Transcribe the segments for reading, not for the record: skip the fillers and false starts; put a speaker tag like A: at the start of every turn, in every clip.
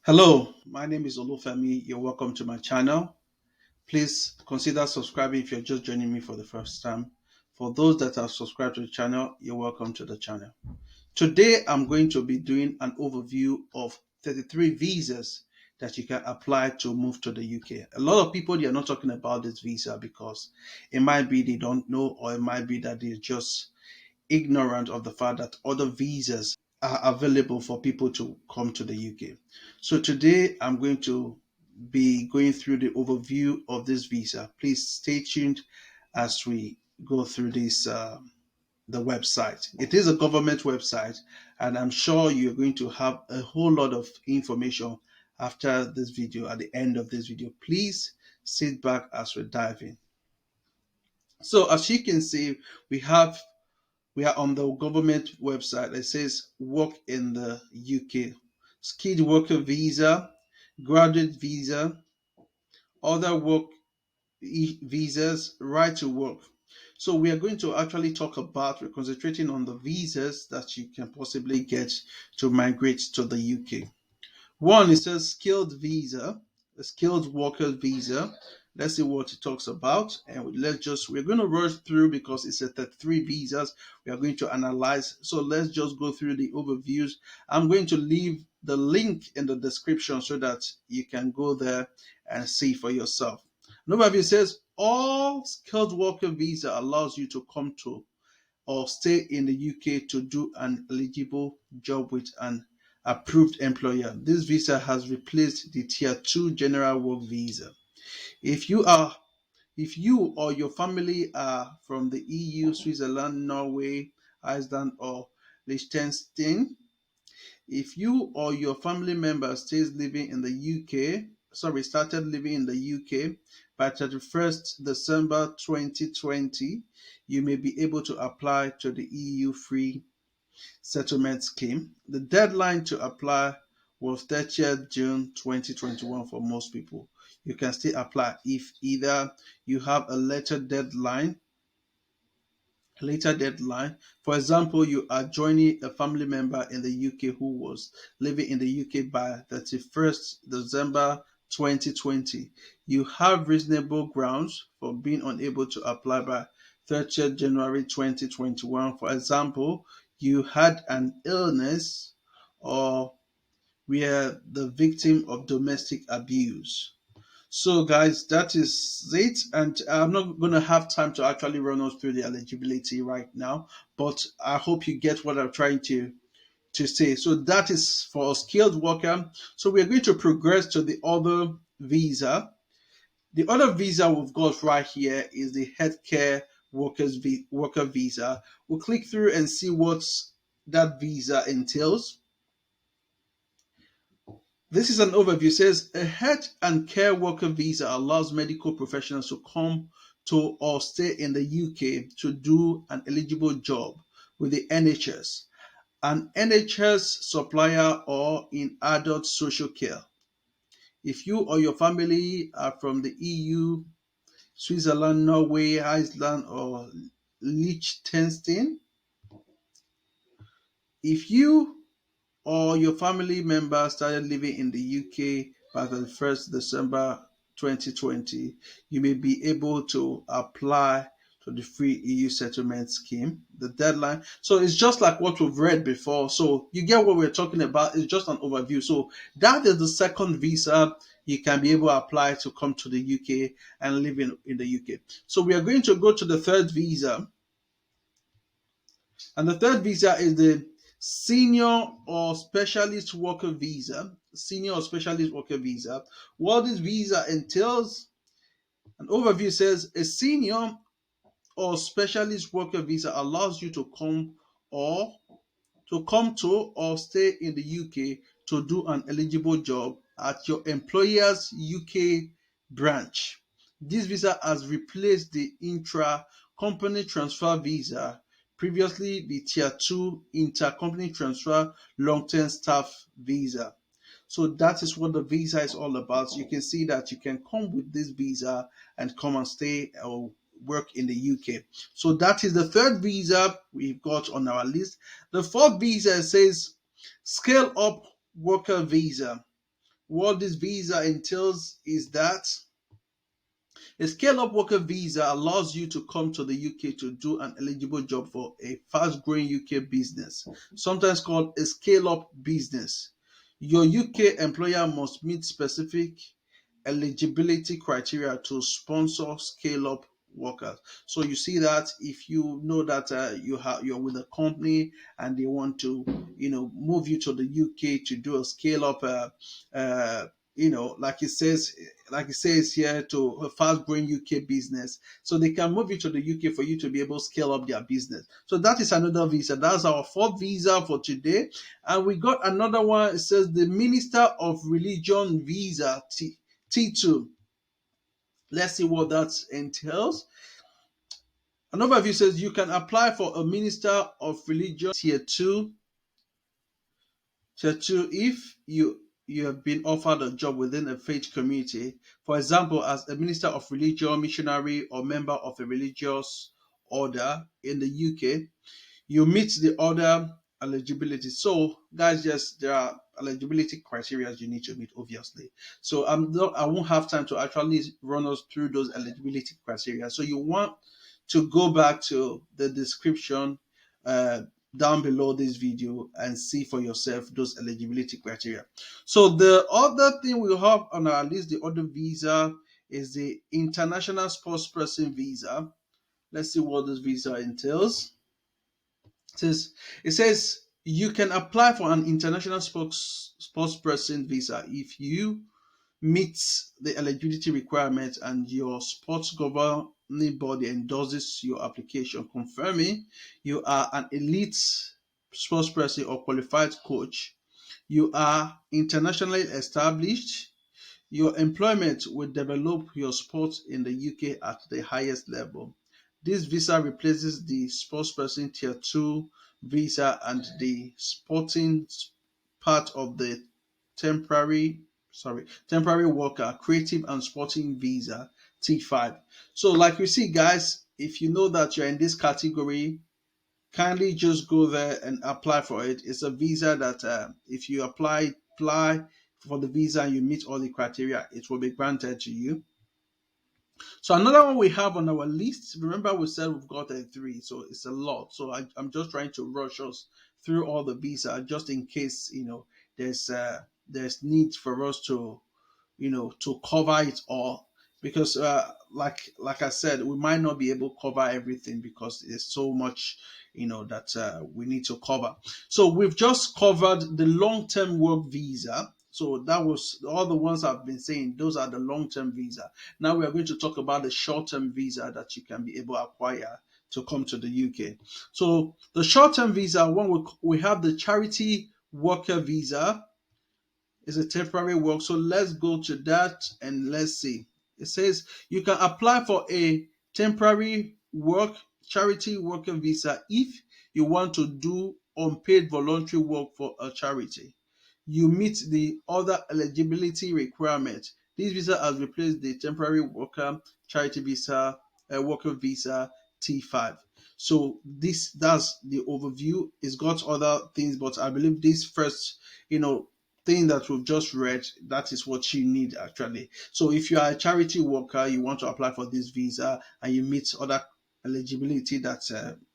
A: Hello, my name is Olufemi. You're welcome to my channel. Please consider subscribing if you're just joining me for the first time. For those that have subscribed to the channel, you're welcome to the channel. Today, I'm going to be doing an overview of 33 visas that you can apply to move to the UK. A lot of people, they are not talking about this visa because it might be they don't know, or it might be that they're just ignorant of the fact that other visas are available for people to come to the UK. So today I'm going to be going through the overview of this visa. Please stay tuned as we go through this the website. It is a government website, and I'm sure you're going to have a whole lot of information after this video. At the end of this video, please sit back as we dive in. So as you can see, we are on the government website. It says work in the UK, skilled worker visa, graduate visa, other work visas, right to work. So we are going to actually talk about, we're concentrating on the visas that you can possibly get to migrate to the UK. One, it says skilled visa, a skilled worker visa. Let's see what it talks about. And we're going to rush through because it's a 33 visas we are going to analyze. So let's just go through the overviews. I'm going to leave the link in the description so that you can go there and see for yourself. An overview says all skilled worker visa allows you to come to or stay in the UK to do an eligible job with an approved employer. This visa has replaced the Tier 2 General Work Visa. If you are if you or your family are from the EU, Switzerland, Norway, Iceland, or Liechtenstein, if you or your family member started living in the UK by 31st December 2020, you may be able to apply to the EU free settlement scheme. The deadline to apply was 30th June 2021 for most people. You can still apply if either you have a later deadline. For example, you are joining a family member in the UK who was living in the UK by 31st December 2020. You have reasonable grounds for being unable to apply by 30th January 2021. For example, you had an illness or were the victim of domestic abuse. So, guys, that is it. And I'm not going to have time to actually run us through the eligibility right now, but I hope you get what I'm trying to say. So, that is for a skilled worker. So, we're going to progress to the other visa. The other visa we've got right here is the healthcare worker visa. We'll click through and see what that visa entails. This is an overview. It says a health and care worker visa allows medical professionals to come to or stay in the UK to do an eligible job with the NHS, an NHS supplier, or in adult social care. If you or your family are from the EU, Switzerland, Norway, Iceland, or Liechtenstein, if you or your family member started living in the UK by the 1st December 2020, you may be able to apply to the free EU settlement scheme. The deadline. So it's just like what we've read before. So you get what we're talking about. It's just an overview. So that is the second visa you can be able to apply to come to the UK and live in the UK. So we are going to go to the third visa. And the third visa is the senior or specialist worker visa. Senior or specialist worker visa. What this visa entails, an overview says a senior or specialist worker visa allows you or come to or stay in the UK to do an eligible job at your employer's UK branch. This visa has replaced the intra company transfer visa, previously the Tier 2 intercompany transfer long term staff visa. So that is what the visa is all about. So you can see that you can come with this visa and come and stay or work in the UK. So that is the third visa we've got on our list. The fourth visa says scale up worker visa. what this visa entails is that a scale up worker visa allows you to come to the UK to do an eligible job for a fast growing UK business, sometimes called a scale up business. Your UK employer must meet specific eligibility criteria to sponsor scale up workers. So you see that if you know that you're with a company and they want to move you to the UK to do a scale up uh, like it says here, to a fast growing UK business. So they can move you to the UK for you to be able to scale up their business. So that is another visa. That's our fourth visa for today. And we got another one. It says the Minister of Religion visa, T2. Let's see what that entails. An overview says you can apply for a Minister of Religion tier 2 if you have been offered a job within a faith community, for example, as a minister of religion, missionary, or member of a religious order in the UK. You meet the other eligibility. So, guys, yes, there are eligibility criteria you need to meet, obviously. So, I won't have time to actually run us through those eligibility criteria. So, you want to go back to the description uh, down below this video and see for yourself those eligibility criteria. So, the other thing we have on our list, the other visa, is the international sports person visa. Let's see what this visa entails. It says you can apply for an international sports person visa if you meet the eligibility requirements and your sports governing body endorses your application, confirming you are an elite sports person or qualified coach. You are internationally established. Your employment will develop your sport in the UK at the highest level. This visa replaces the sportsperson tier 2 visa and the sporting part of the temporary worker creative and sporting visa T5. So like you see, guys, if you know that you're in this category, kindly just go there and apply for it. It's a visa that if you apply for the visa and you meet all the criteria, it will be granted to you. So another one we have on our list. Remember, we said we've got three, so it's a lot. So I'm just trying to rush us through all the visa, just in case there's need for us to cover it all, because like I said, we might not be able to cover everything because there's so much that we need to cover. So we've just covered the long-term work visa. So that was all the ones I've been saying. Those are the long-term visa. Now we are going to talk about the short-term visa that you can be able to acquire to come to the UK. So the short-term visa, one we have the charity worker visa, is a temporary work. So let's go to that and let's see. It says you can apply for a temporary work charity worker visa if you want to do unpaid voluntary work for a charity. You meet the other eligibility requirements. This visa has replaced the temporary worker charity visa, worker visa T5. So that's the overview. It's got other things, but I believe this first, thing that we've just read, that is what you need actually. So if you are a charity worker, you want to apply for this visa and you meet other eligibility that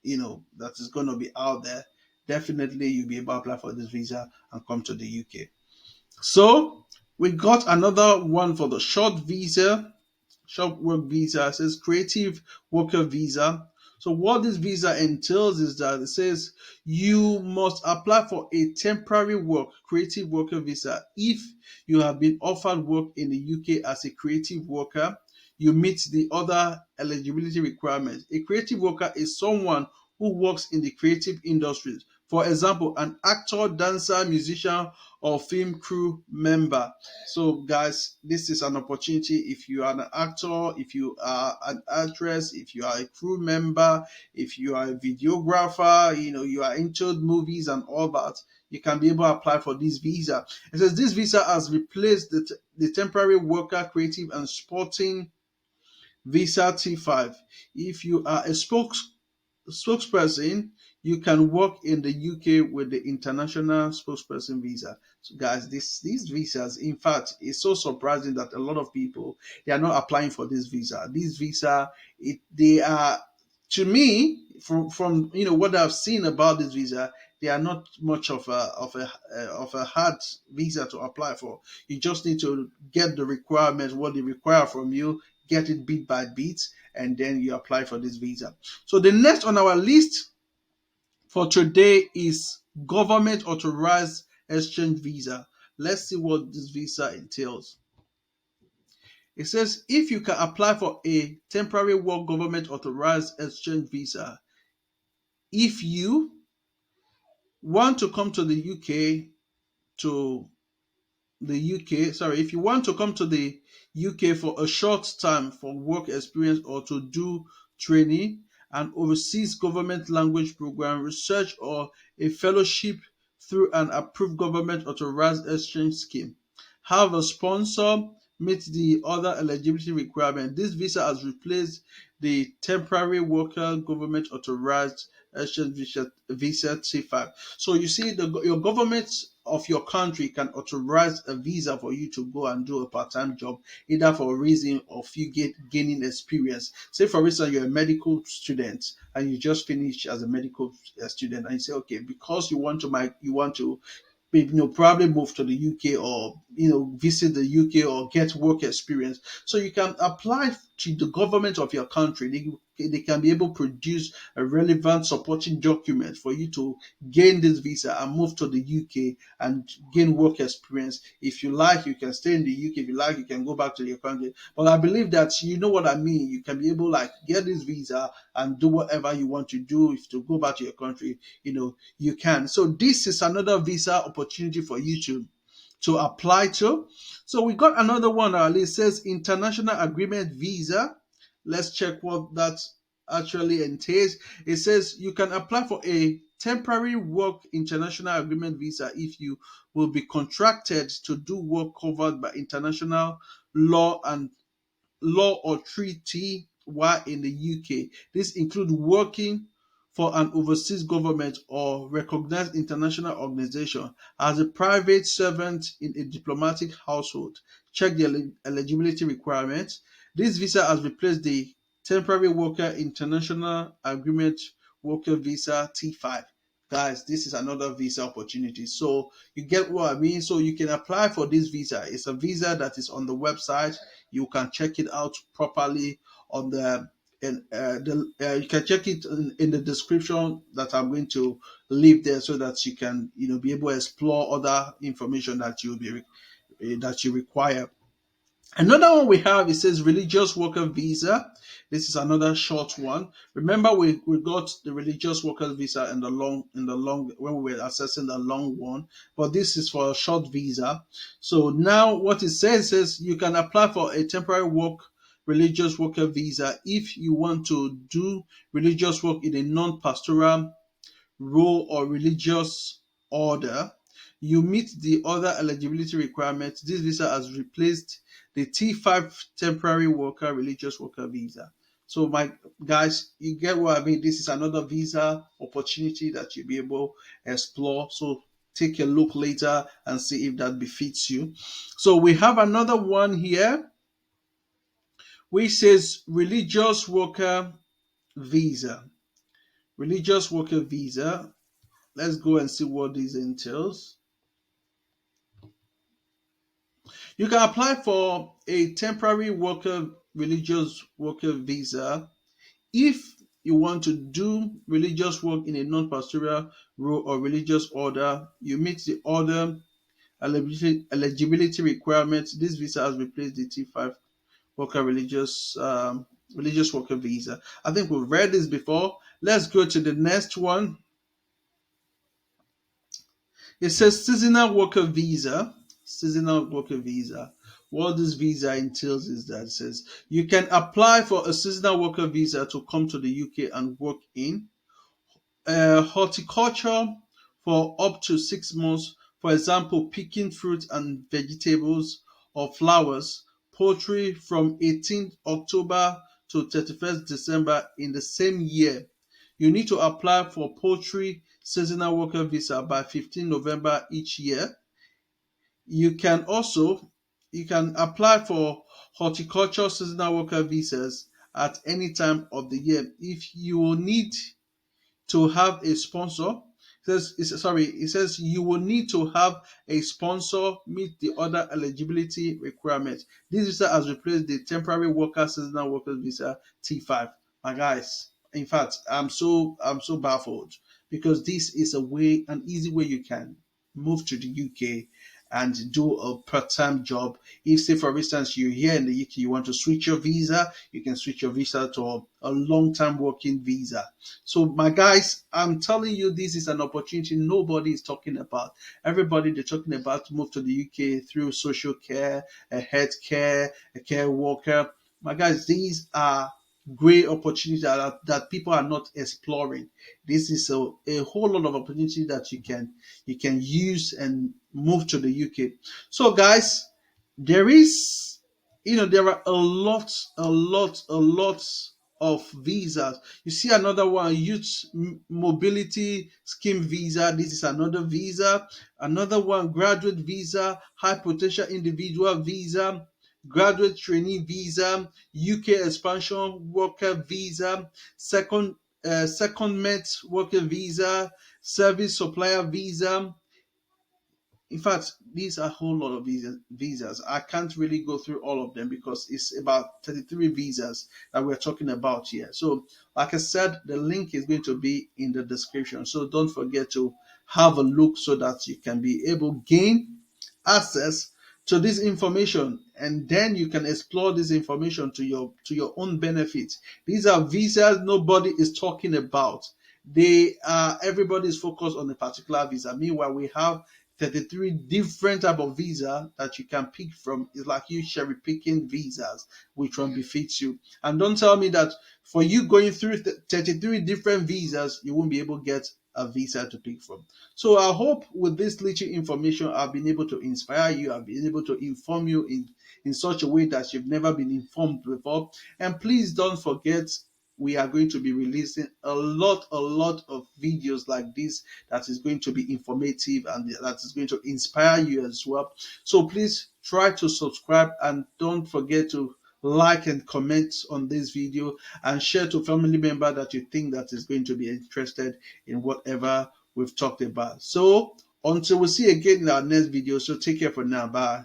A: is going to be out there, definitely you'll be able to apply for this visa and come to the UK. So we got another one for the short work visa. It says creative worker visa. So what this visa entails is that it says you must apply for a temporary work creative worker visa if you have been offered work in the UK as a creative worker. You meet the other eligibility requirements. A creative worker is someone who works in the creative industries. For example, an actor, dancer, musician, or film crew member. So, guys, this is an opportunity. If you are an actor, if you are an actress, if you are a crew member, if you are a videographer, you are into movies and all that, you can be able to apply for this visa. It says this visa has replaced the temporary worker, creative, and sporting visa T5. If you are a spokesperson, you can work in the UK with the international spokesperson visa. So guys, these visas, in fact, it's so surprising that a lot of people, they are not applying for this visa. These visa, they are, to me, from what I've seen about this visa, they are not much of a hard visa to apply for. You just need to get the requirements, what they require from you, get it bit by bit, and then you apply for this visa. So the next on our list for today is government authorized exchange visa. Let's see what this visa entails. It says if you can apply for a temporary work government authorized exchange visa, if you want to come to the UK to if you want to come to the UK for a short time for work experience or to do training, an overseas government language program, research, or a fellowship through an approved government authorized exchange scheme, have a sponsor, meet the other eligibility requirement. This visa has replaced the temporary worker government authorized exchange visa T5. So you see, your government of your country can authorize a visa for you to go and do a part-time job, either for a reason of you gaining experience. Say for instance, you're a medical student and you just finished as a medical student, and you say, okay, because you want to probably move to the UK, or visit the UK or get work experience. So you can apply to the government of your country. They can be able to produce a relevant supporting document for you to gain this visa and move to the UK and gain work experience. If you like, you can stay in the UK. If you like, you can go back to your country. But I believe that you know what I mean. You can be able like get this visa and do whatever you want to do. If to go back to your country, you can. So this is another visa opportunity for you to apply to. So we got another one on our list. Says international agreement visa. Let's check what that actually entails. It says you can apply for a temporary work international agreement visa if you will be contracted to do work covered by international law and law or treaty while in the UK. This includes working for an overseas government or recognized international organization as a private servant in a diplomatic household. Check the eligibility requirements. This visa has replaced the temporary worker international agreement worker visa T5. Guys, this is another visa opportunity. So you get what I mean? So you can apply for this visa. It's a visa that is on the website. You can check it out properly on the and you can check it in the description that I'm going to leave there, so that you can be able to explore other information that you require. Another one we have, it says religious worker visa. This is another short one. Remember, we got the religious worker visa in the long when we were assessing the long one, but this is for a short visa. So now what it says you can apply for a temporary work religious worker visa if you want to do religious work in a non-pastoral role or religious order. You meet the other eligibility requirements. This visa has replaced the T5 temporary worker religious worker visa. So my guys, you get what I mean. This is another visa opportunity that you'll be able to explore. So take a look later and see if that befits you. So we have another one here which says religious worker visa. Religious worker visa. Let's go and see what this entails. You can apply for a temporary worker religious worker visa if you want to do religious work in a non-pastoral role or religious order. You meet the other eligibility requirements. This visa has replaced the T5 worker religious worker visa. I think we've read this before. Let's go to the next one. It says seasonal worker visa. Seasonal worker visa. What this visa entails is that it says you can apply for a seasonal worker visa to come to the UK and work in horticulture for up to 6 months. For example, picking fruit and vegetables or flowers, poultry from 18th October to 31st December in the same year. You need to apply for poultry seasonal worker visa by 15 November each year. You can also you can apply for horticulture seasonal worker visas at any time of the year. If you will need to have a sponsor. It says you will need to have a sponsor meet the other eligibility requirements. This visa has replaced the temporary worker seasonal workers visa T5. My guys, in fact, I'm so baffled because this is an easy way you can move to the UK and do a part-time job. If, say, for instance, you're here in the UK, you want to switch your visa, you can switch your visa to a long-term working visa. So, my guys, I'm telling you, this is an opportunity nobody is talking about. Everybody they're talking about to move to the UK through social care, a health care, a care worker. My guys, these are great opportunities that people are not exploring. This is a whole lot of opportunity that you can use and move to the UK. So, guys, there is, there are a lot of visas. You see another one, youth mobility scheme visa. This is another visa. Another one, graduate visa, high potential individual visa, graduate trainee visa, UK expansion worker visa, secondment worker visa, service supplier visa. In fact, these are a whole lot of visas. I can't really go through all of them because it's about 33 visas that we're talking about here. So, like I said, the link is going to be in the description. So don't forget to have a look so that you can be able to gain access to this information, and then you can explore this information to your own benefit. These are visas nobody is talking about. Everybody is focused on a particular visa. Meanwhile, we have 33 different type of visa that you can pick from. It's like you cherry picking visas, which one befits you. And don't tell me that for you going through 33 different visas, you won't be able to get a visa to pick from. So I hope with this little information, I've been able to inspire you. I've been able to inform you in such a way that you've never been informed before. And please don't forget, we are going to be releasing a lot of videos like this that is going to be informative and that is going to inspire you as well. So please try to subscribe and don't forget to like and comment on this video and share to family member that you think that is going to be interested in whatever we've talked about. So until we see again in our next video, so take care for now. Bye.